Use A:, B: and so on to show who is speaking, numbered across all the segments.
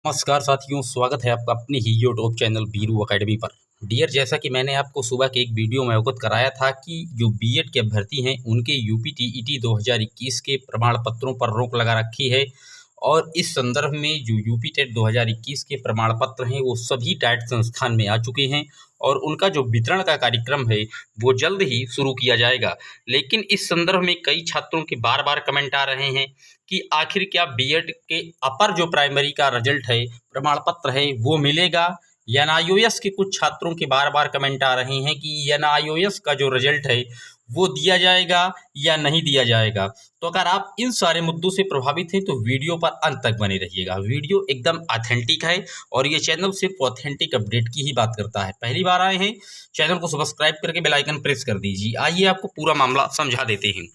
A: नमस्कार साथियों, स्वागत है आपका अपने ही यूट्यूब चैनल बीरू एकेडमी पर। डियर, जैसा कि मैंने आपको सुबह के एक वीडियो में अवगत कराया था कि जो बीएड के अभ्यर्थी हैं उनके यूपी टीईटी 2021 के प्रमाण पत्रों पर रोक लगा रखी है। और इस संदर्भ में जो यूपी टेट 2021 के प्रमाण पत्र हैं वो सभी डाइट संस्थान में आ चुके हैं और उनका जो वितरण का कार्यक्रम है वो जल्द ही शुरू किया जाएगा। लेकिन इस संदर्भ में कई छात्रों के बार बार कमेंट आ रहे हैं कि आखिर क्या बीएड के अपर जो प्राइमरी का रिजल्ट है, प्रमाण पत्र है, वो मिलेगा। एनआईओएस के कुछ छात्रों के बार बार कमेंट आ रहे हैं कि एनआईओएस का जो रिजल्ट है वो दिया जाएगा या नहीं दिया जाएगा। तो अगर आप इन सारे मुद्दों से प्रभावित हैं तो वीडियो पर अंत तक बने रहिएगा। वीडियो एकदम ऑथेंटिक है और ये चैनल सिर्फ ऑथेंटिक अपडेट की ही बात करता है। पहली बार आए हैं, चैनल को सब्सक्राइब करके बेल आइकन प्रेस कर दीजिए। आइए आपको पूरा मामला समझा देते हैं।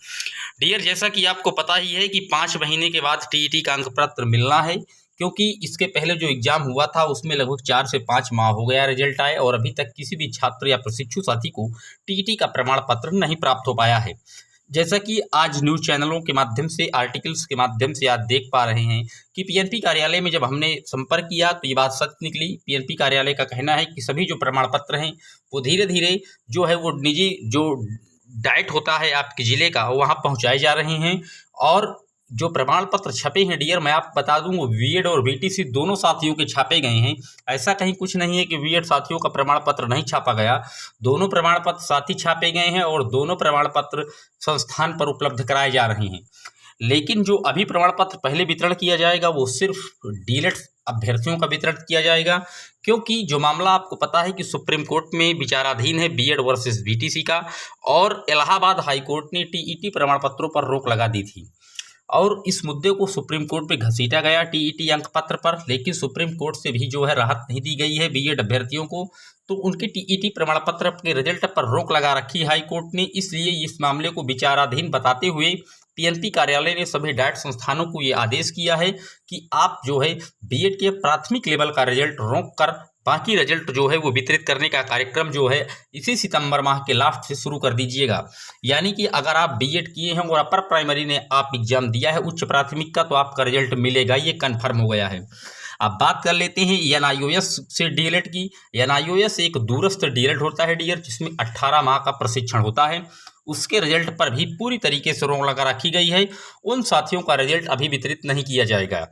A: डियर, जैसा कि आपको पता ही है कि 5 महीने के बाद टीईटी का अंक पत्र मिलना है, क्योंकि इसके पहले जो एग्जाम हुआ था उसमें लगभग 4 से 5 माह हो गया रिजल्ट आए और अभी तक किसी भी छात्र या प्रशिक्षु साथी को टीईटी का प्रमाण पत्र नहीं प्राप्त हो पाया है। जैसा कि आज न्यूज़ चैनलों के माध्यम से, आर्टिकल्स के माध्यम से आज देख पा रहे हैं कि पीएनपी कार्यालय में जब हमने संपर्क किया तो ये बात सच निकली। पीएनपी कार्यालय का कहना है कि सभी जो प्रमाण पत्र हैं वो धीरे धीरे जो है वो निजी जो डाइट होता है आपके ज़िले का वहाँ पहुँचाए जा रहे हैं। और जो प्रमाण पत्र छपे हैं डियर, मैं आपको बता दूं वो बीएड और बीटीसी दोनों साथियों के छापे गए हैं। ऐसा कहीं कुछ नहीं है कि बीएड साथियों का प्रमाण पत्र नहीं छापा गया। दोनों प्रमाण पत्र साथी छापे गए हैं और दोनों प्रमाण पत्र संस्थान पर उपलब्ध कराए जा रहे हैं। लेकिन जो अभी प्रमाण पत्र पहले वितरण किया जाएगा वो सिर्फ डीएलएड अभ्यर्थियों का वितरण किया जाएगा, क्योंकि जो मामला आपको पता है कि सुप्रीम कोर्ट में विचाराधीन है बीएड वर्सेस बीटीसी का, और इलाहाबाद हाईकोर्ट ने टीईटी प्रमाण पत्रों पर रोक लगा दी थी और इस मुद्दे को सुप्रीम कोर्ट में घसीटा गया टीईटी अंक पत्र पर। लेकिन सुप्रीम कोर्ट से भी जो है राहत नहीं दी गई है बीएड अभ्यर्थियों को, तो उनके टीईटी प्रमाण पत्र के रिजल्ट पर रोक लगा रखी हाई कोर्ट ने। इसलिए इस मामले को विचाराधीन बताते हुए पीएनपी कार्यालय ने सभी डाइट संस्थानों को ये आदेश किया है कि आप जो है बीएड के प्राथमिक लेवल का रिजल्ट रोक कर बाकी रिजल्ट जो है वो वितरित करने का कार्यक्रम जो है इसी सितंबर माह के लास्ट से शुरू कर दीजिएगा। यानी कि अगर आप बीएड किए हैं और अपर प्राइमरी ने आप एग्जाम दिया है उच्च प्राथमिक का, तो आपका रिजल्ट मिलेगा, ये कन्फर्म हो गया है। अब बात कर लेते हैं एनआईओएस से डीएलएड की। एनआईओएस एक दूरस्थ डीएलएड होता है डियर, जिसमें 18 माह का प्रशिक्षण होता है। उसके रिजल्ट पर भी पूरी तरीके से रोक लगा रखी गई है। उन साथियों का रिजल्ट अभी वितरित नहीं किया जाएगा।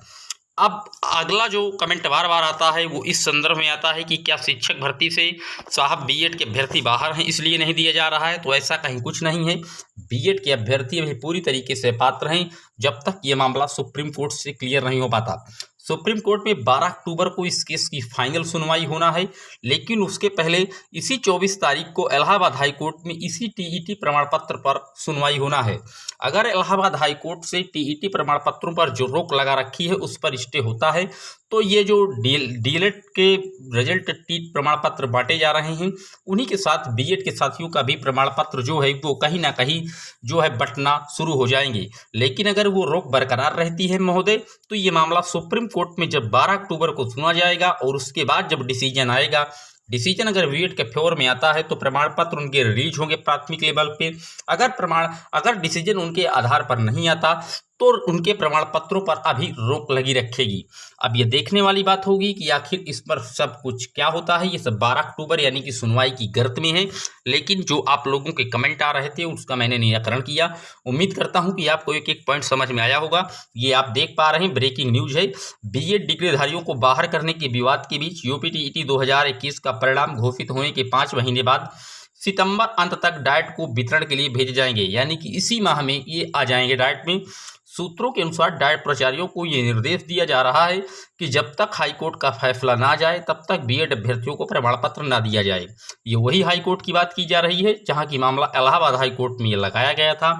A: अब अगला जो कमेंट बार बार आता है वो इस संदर्भ में आता है कि क्या शिक्षक भर्ती से साहब बीएड के अभ्यर्थी बाहर हैं इसलिए नहीं दिया जा रहा है। तो ऐसा कहीं कुछ नहीं है। बीएड के अभ्यर्थी अभी पूरी तरीके से पात्र हैं जब तक ये मामला सुप्रीम कोर्ट से क्लियर नहीं हो पाता। सुप्रीम कोर्ट में 12 अक्टूबर को इस केस की फाइनल सुनवाई होना है, लेकिन उसके पहले इसी 24 तारीख को इलाहाबाद हाई कोर्ट में इसी टीईटी प्रमाण पत्र पर सुनवाई होना है। अगर इलाहाबाद हाई कोर्ट से टीईटी प्रमाण पत्रों पर जो रोक लगा रखी है उस पर स्टे होता है तो ये जो डीएलएड के रिजल्ट टी प्रमाण पत्र बांटे जा रहे हैं उन्हीं के साथ बीएड के साथियों का भी प्रमाण पत्र जो है वो कहीं ना कहीं जो है बंटना शुरू हो जाएंगे। लेकिन अगर वो रोक बरकरार रहती है महोदय, तो ये मामला सुप्रीम कोर्ट में जब 12 अक्टूबर को सुना जाएगा और उसके बाद जब डिसीजन आएगा, डिसीजन अगर बीएड के फेवर में आता है तो प्रमाण पत्र उनके रिलीज होंगे प्राथमिक लेवल पे। अगर डिसीजन उनके आधार पर नहीं आता तो उनके प्रमाण पत्रों पर अभी रोक लगी रखेगी। अब ये देखने वाली बात होगी कि आखिर इस पर सब कुछ क्या होता है। ये सब 12 अक्टूबर यानी कि सुनवाई की गर्त में है। लेकिन जो आप लोगों के कमेंट आ रहे थे उसका मैंने निराकरण किया। उम्मीद करता हूं कि आपको एक एक पॉइंट समझ में आया होगा। ये आप देख पा रहे हैं ब्रेकिंग न्यूज है। बीएड डिग्रीधारियों को बाहर करने के विवाद के बीच यूपी टीईटी 2021 का परिणाम घोषित होने के 5 महीने बाद सितंबर अंत तक डाइट को वितरण के लिए भेजे जाएंगे। यानी कि इसी माह में ये आ जाएंगे डाइट में। सूत्रों के अनुसार डाइट प्राचार्यों को ये निर्देश दिया जा रहा है कि जब तक हाईकोर्ट का फैसला ना जाए तब तक बीएड अभ्यर्थियों को प्रमाण पत्र ना दिया जाए। ये वही हाईकोर्ट की बात की जा रही है जहां की मामला इलाहाबाद हाईकोर्ट में ये लगाया गया था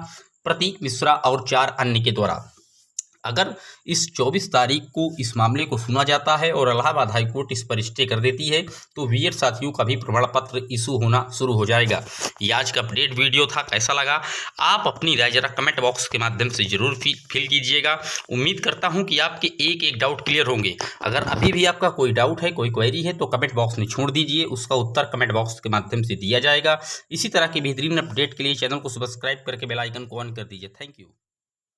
A: प्रतीक मिश्रा और 4 अन्य के द्वारा। अगर इस 24 तारीख को इस मामले को सुना जाता है और इलाहाबाद हाईकोर्ट इस पर स्टे कर देती है तो बीएड साथियों का भी प्रमाण पत्र इशू होना शुरू हो जाएगा। ये आज का अपडेट वीडियो था। कैसा लगा आप अपनी राय जरा कमेंट बॉक्स के माध्यम से जरूर फिल कीजिएगा। उम्मीद करता हूं कि आपके एक एक डाउट क्लियर होंगे। अगर अभी भी आपका कोई डाउट है, कोई क्वेरी है तो कमेंट बॉक्स में छोड़ दीजिए, उसका उत्तर कमेंट बॉक्स के माध्यम से दिया जाएगा। इसी तरह के बेहतरीन अपडेट के लिए चैनल को सब्सक्राइब करके बेल आइकन को ऑन कर दीजिए। Thank you.